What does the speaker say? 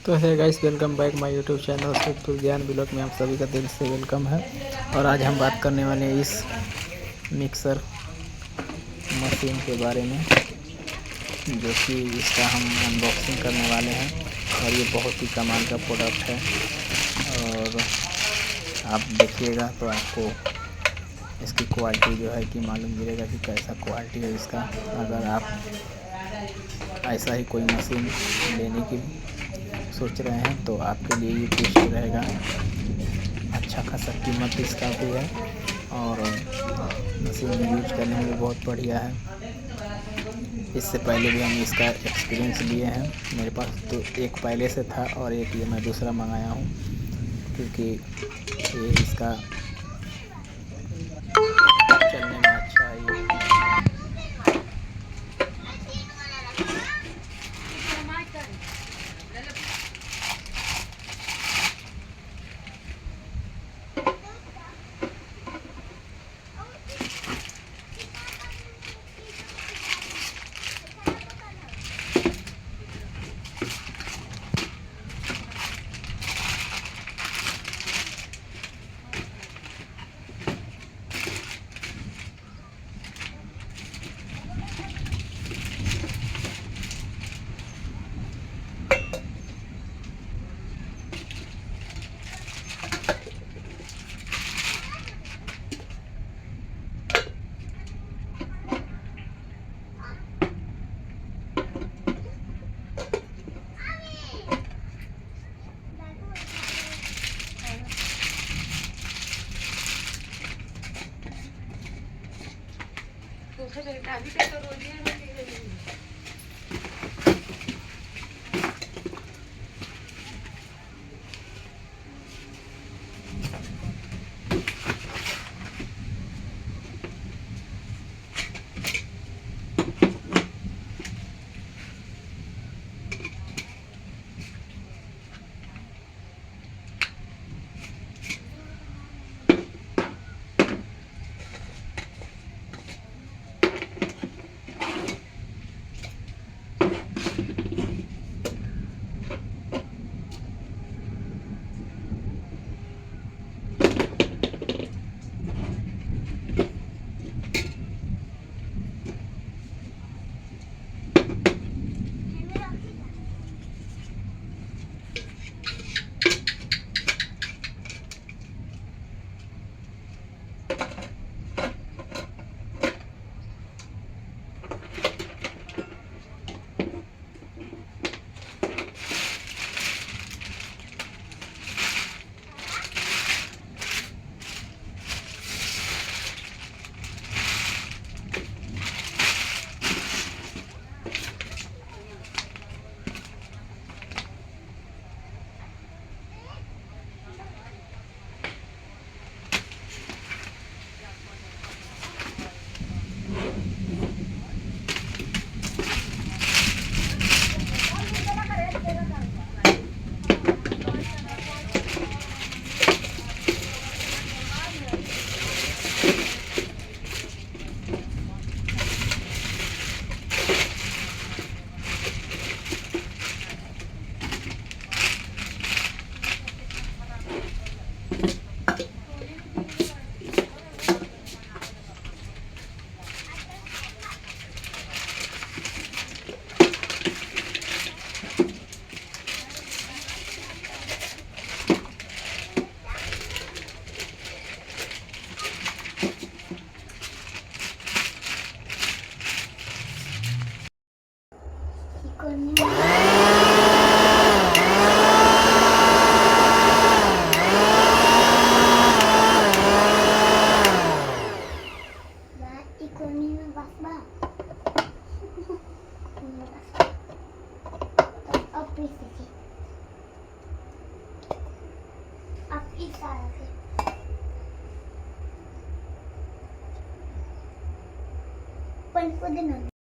तो है guys, welcome back माय YouTube channel से ज्ञान ब्लॉग में आप सभी का दिल से वेलकम है। और आज हम बात करने वाले हैं इस मिक्सर मशीन के बारे में, जो कि इसका हम अनबॉक्सिंग करने वाले हैं। और ये बहुत ही कमाल का प्रोडक्ट है, और आप देखिएगा तो आपको इसकी क्वालिटी जो है कि मालूम गिरेगा कि कैसा क्वालिटी है इसका। अगर आप ऐसा ही कोई मशीन लेने की सोच रहे हैं तो आपके लिए ये बेस्ट रहेगा। अच्छा खासा कीमत इसका भी है, और मशीन यूज करने में भी बहुत बढ़िया है। इससे पहले भी हम इसका एक्सपीरियंस लिए हैं। मेरे पास तो एक पहले से था और एक ये मैं दूसरा मंगाया हूँ, क्योंकि ये इसका चलने में अच्छा है। ये पण